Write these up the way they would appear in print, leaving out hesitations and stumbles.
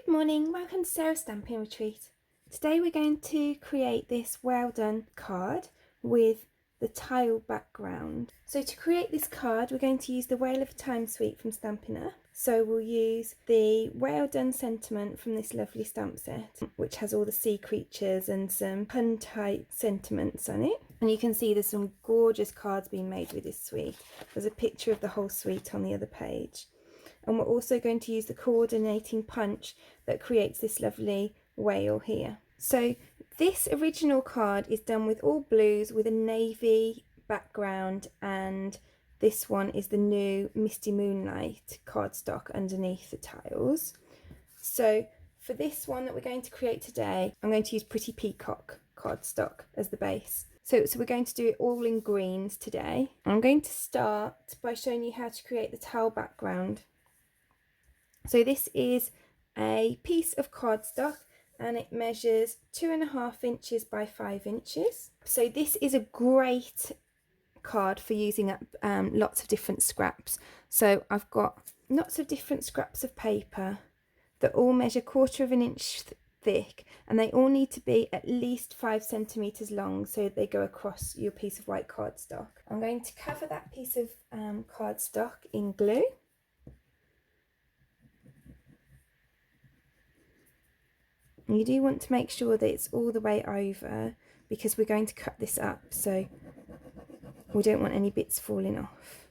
morning, welcome to Sarah's Stamping Retreat. Today we're going to create this well done card with the tile background. So to create this card we're going to use the Whale of Time suite from Stampin Up. So we'll use the well done sentiment from this lovely stamp set, which has all the sea creatures and some pun type sentiments on it. And you can see there's some gorgeous cards being made with this suite. There's a picture of the whole suite on the other page. And we're also going to use the coordinating punch that creates this lovely whale here. So this original card is done with all blues with a navy background, and this one is the new Misty Moonlight cardstock underneath the tiles. So for this one that we're going to create today, I'm going to use Pretty Peacock cardstock as the base. So we're going to do it all in greens today. I'm going to start by showing you how to create the tile background. So this is a piece of cardstock and it measures 2.5 inches by 5 inches. So this is a great card for using up lots of different scraps. So I've got lots of different scraps of paper that all measure 1/4 inch thick, and they all need to be at least 5 centimeters long so they go across your piece of white cardstock. I'm going to cover that piece of cardstock in glue. You do want to make sure that it's all the way over because we're going to cut this up, so we don't want any bits falling off.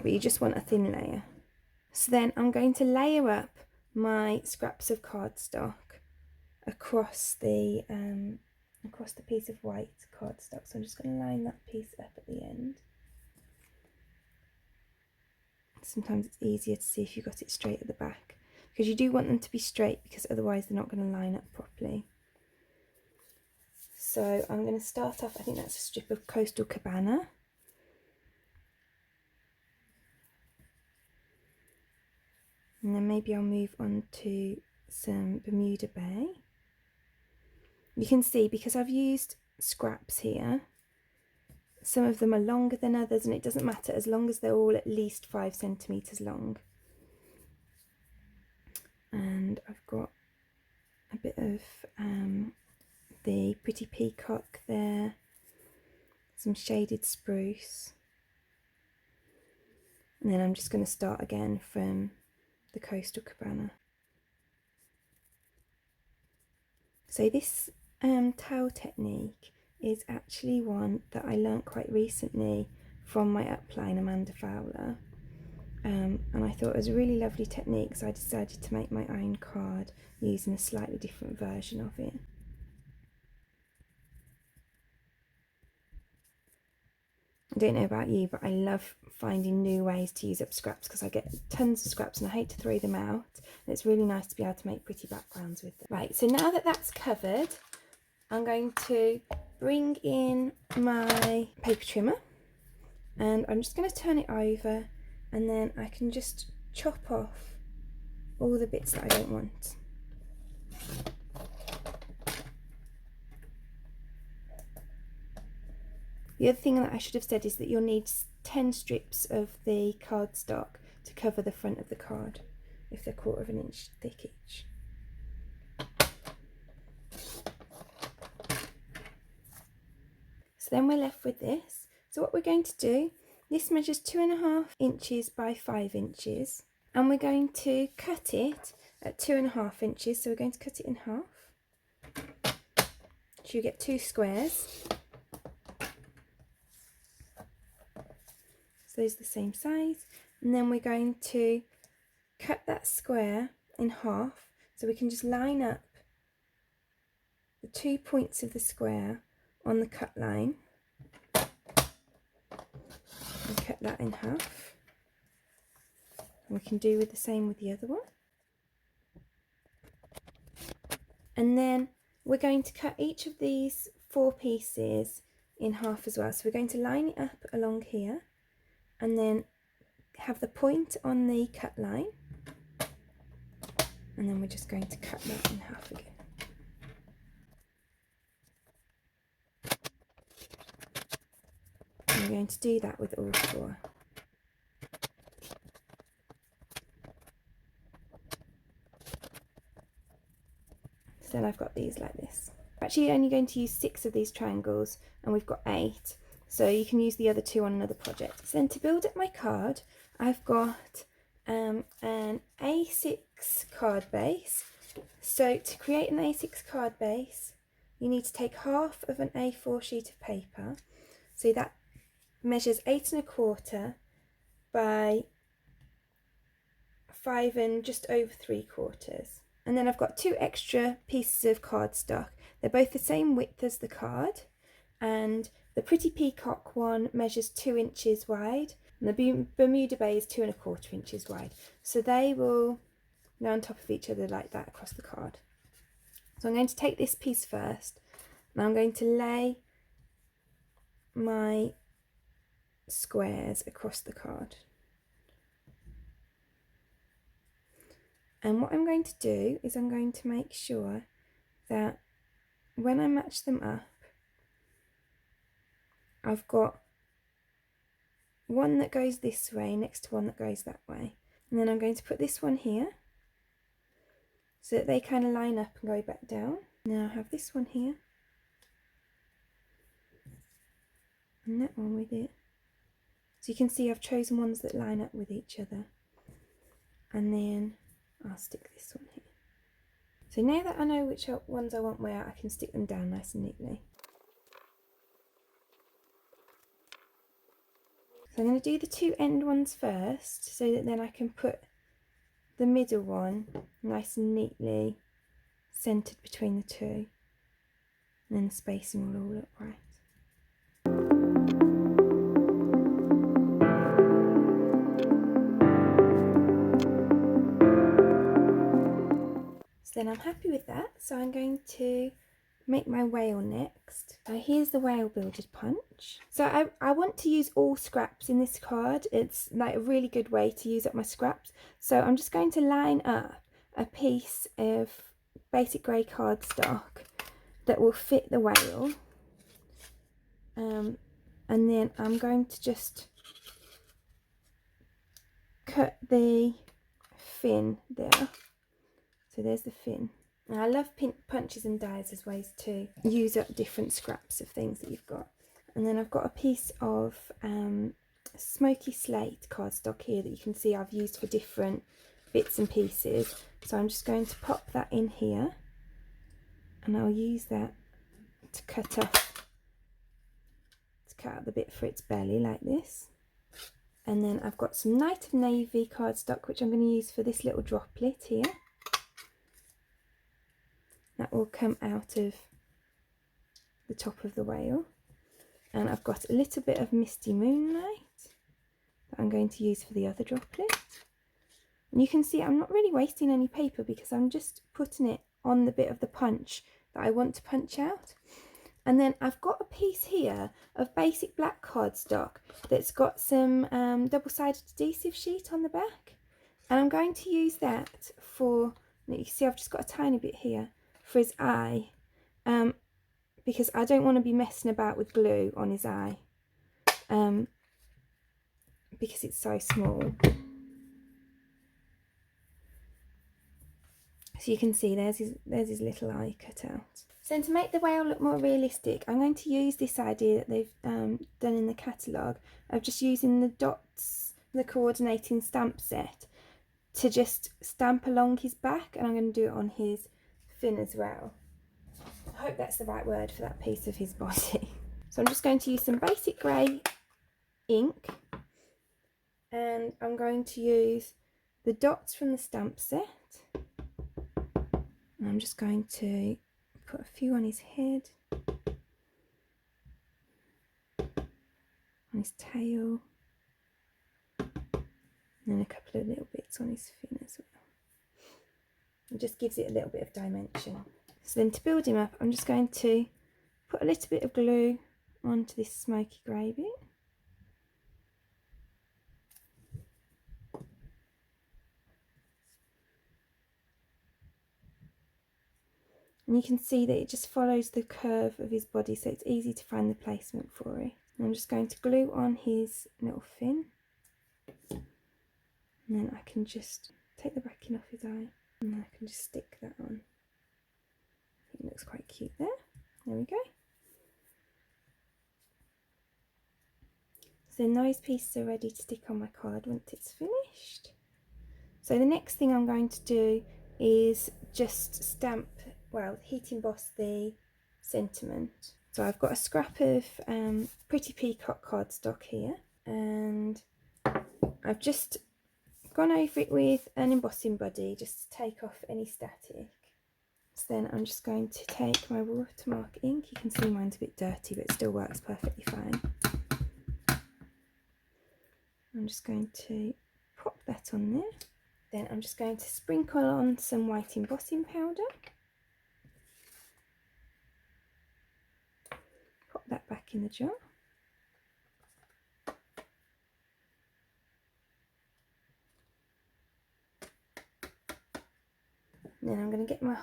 But you just want a thin layer. So then I'm going to layer up my scraps of cardstock across the piece of white cardstock. So I'm just going to line that piece up at the end. Sometimes it's easier to see if you've got it straight at the back, because you do want them to be straight because otherwise they're not going to line up properly. So I'm going to start off, I think that's a strip of Coastal Cabana. And then maybe I'll move on to some Bermuda Bay. You can see because I've used scraps here, some of them are longer than others, and it doesn't matter as long as they're all at least 5 centimeters long. And I've got a bit of the Pretty Peacock there, some shaded spruce, and then I'm just going to start again from the Coastal Cabana. So this towel technique is actually one that I learnt quite recently from my upline Amanda Fowler. And I thought it was a really lovely technique, so I decided to make my own card using a slightly different version of it. I don't know about you, but I love finding new ways to use up scraps because I get tons of scraps and I hate to throw them out. And it's really nice to be able to make pretty backgrounds with them. Right, so now that that's covered, I'm going to bring in my paper trimmer and I'm just going to turn it over, and then I can just chop off all the bits that I don't want. The other thing that I should have said is that you'll need 10 strips of the cardstock to cover the front of the card if they're 1/4 inch thick each. So then we're left with this. So what we're going to do, this measures 2.5 inches by 5 inches, and we're going to cut it at 2.5 inches. So we're going to cut it in half. So you get 2 squares. So those are the same size. And then we're going to cut that square in half. So we can just line up the 2 points of the square on the cut line. And cut that in half. And we can do with the same with the other one. And then we're going to cut each of these 4 pieces in half as well. So we're going to line it up along here and then have the point on the cut line, and then we're just going to cut that in half again. And we're going to do that with all 4. then I've got these like this. We're actually only going to use 6 of these triangles and we've got 8, so you can use the other 2 on another project. So then to build up my card, I've got an A6 card base. So to create an A6 card base, you need to take half of an A4 sheet of paper. So that measures 8 1/4 by 5 and just over 3/4. And then I've got 2 extra pieces of cardstock. They're both the same width as the card, and the Pretty Peacock one measures 2 inches wide, and the Bermuda Bay is 2 1/4 inches wide. So they will go on top of each other like that across the card. So I'm going to take this piece first, and I'm going to lay my squares across the card. And what I'm going to do is I'm going to make sure that when I match them up, I've got one that goes this way next to one that goes that way. And then I'm going to put this one here so that they kind of line up and go back down. Now I have this one here and that one with it. So you can see I've chosen ones that line up with each other. And then I'll stick this one here. So now that I know which ones I want where, I can stick them down nice and neatly. So I'm going to do the 2 end ones first, so that then I can put the middle one nice and neatly centred between the 2. And then the spacing will all look right. So then I'm happy with that, so I'm going to make my whale next. So here's the whale builded punch. So I want to use all scraps in this card. It's like a really good way to use up my scraps. So I'm just going to line up a piece of basic grey cardstock that will fit the whale. And then I'm going to just cut the fin there. So there's the fin. Now I love punches and dies as ways to use up different scraps of things that you've got. And then I've got a piece of smoky slate cardstock here that you can see I've used for different bits and pieces. So I'm just going to pop that in here, and I'll use that to cut out the bit for its belly like this. And then I've got some Night of Navy cardstock, which I'm going to use for this little droplet here. That will come out of the top of the whale. And I've got a little bit of Misty Moonlight that I'm going to use for the other droplet. And you can see I'm not really wasting any paper because I'm just putting it on the bit of the punch that I want to punch out. And then I've got a piece here of basic black cardstock that's got some double-sided adhesive sheet on the back. And I'm going to use that for, you can see I've just got a tiny bit here, for his eye, because I don't want to be messing about with glue on his eye, because it's so small. So you can see there's his little eye cut out. So to make the whale look more realistic, I'm going to use this idea that they've done in the catalogue of just using the dots, the coordinating stamp set, to just stamp along his back, and I'm going to do it on his fin as well. I hope that's the right word for that piece of his body. So I'm just going to use some basic grey ink, and I'm going to use the dots from the stamp set, and I'm just going to put a few on his head, on his tail, and then a couple of little bits on his fin as well. It just gives it a little bit of dimension. So then to build him up, I'm just going to put a little bit of glue onto this smoky grey bit. And you can see that it just follows the curve of his body, so it's easy to find the placement for it. And I'm just going to glue on his little fin. And then I can just take the backing off his eye, and I can just stick that on. It looks quite cute there. There we go. So then those pieces are ready to stick on my card once it's finished. So the next thing I'm going to do is just stamp, well, heat emboss the sentiment. So I've got a scrap of Pretty Peacock cardstock here, and I've just gone over it with an embossing buddy just to take off any static. So then I'm just going to take my watermark ink. You can see mine's a bit dirty, but it still works perfectly fine. I'm just going to pop that on there. Then I'm just going to sprinkle on some white embossing powder. Pop that back in the jar. And then I'm going to get my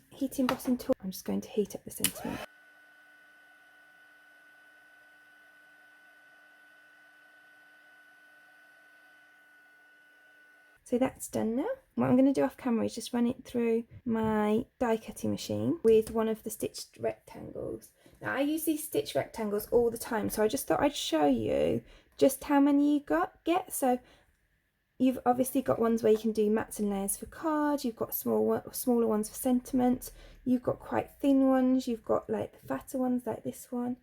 heat embossing tool. I'm just going to heat up the sentiment. So that's done now. What I'm going to do off camera is just run it through my die cutting machine with one of the stitched rectangles. Now I use these stitched rectangles all the time, so I just thought I'd show you just how many you get. So you've obviously got ones where you can do mats and layers for cards, you've got smaller ones for sentiment, you've got quite thin ones, you've got like the fatter ones like this one.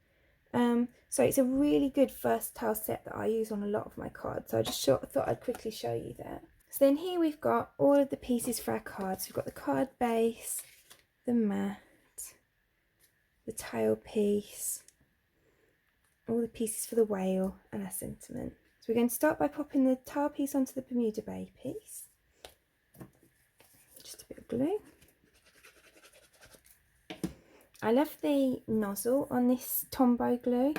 So it's a really good versatile set that I use on a lot of my cards. So I just thought I'd quickly show you that. So then here we've got all of the pieces for our cards. We've got the card base, the mat, the tail piece, all the pieces for the whale and our sentiment. So we're going to start by popping the tail piece onto the Bermuda Bay piece. Just a bit of glue. I love the nozzle on this Tombow glue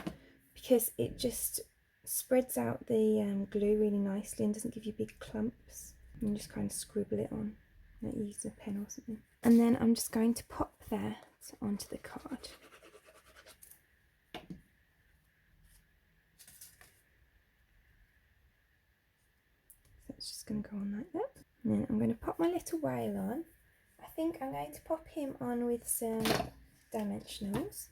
because it just spreads out the glue really nicely and doesn't give you big clumps. And just kind of scribble it on, like use a pen or something. And then I'm just going to pop that onto the card. So it's just going to go on like that. And then I'm going to pop my little whale on. I think I'm going to pop him on with some dimensionals.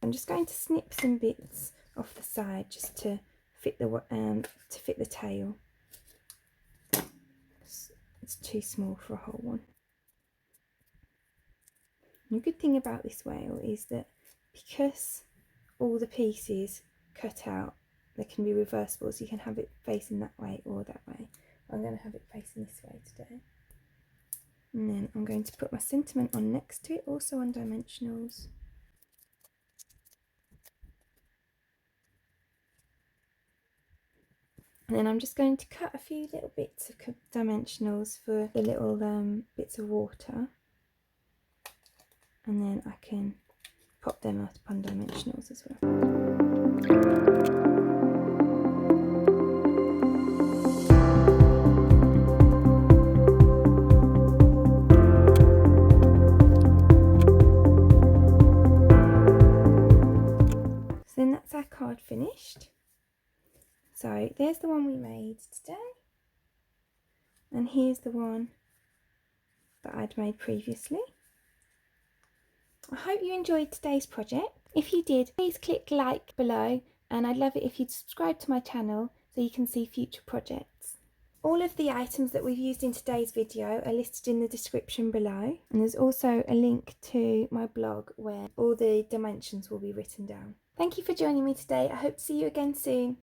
I'm just going to snip some bits off the side just to fit the tail. It's too small for a whole one. And the good thing about this whale is that because all the pieces cut out, they can be reversible, so you can have it facing that way or that way. I'm going to have it facing this way today. And then I'm going to put my sentiment on next to it, also on dimensionals. And then I'm just going to cut a few little bits of dimensionals for the little bits of water. And then I can pop them out upon dimensionals as well. So then that's our card finished. So there's the one we made today, and here's the one that I'd made previously. I hope you enjoyed today's project. If you did, please click like below, and I'd love it if you'd subscribe to my channel so you can see future projects. All of the items that we've used in today's video are listed in the description below, and there's also a link to my blog where all the dimensions will be written down. Thank you for joining me today. I hope to see you again soon.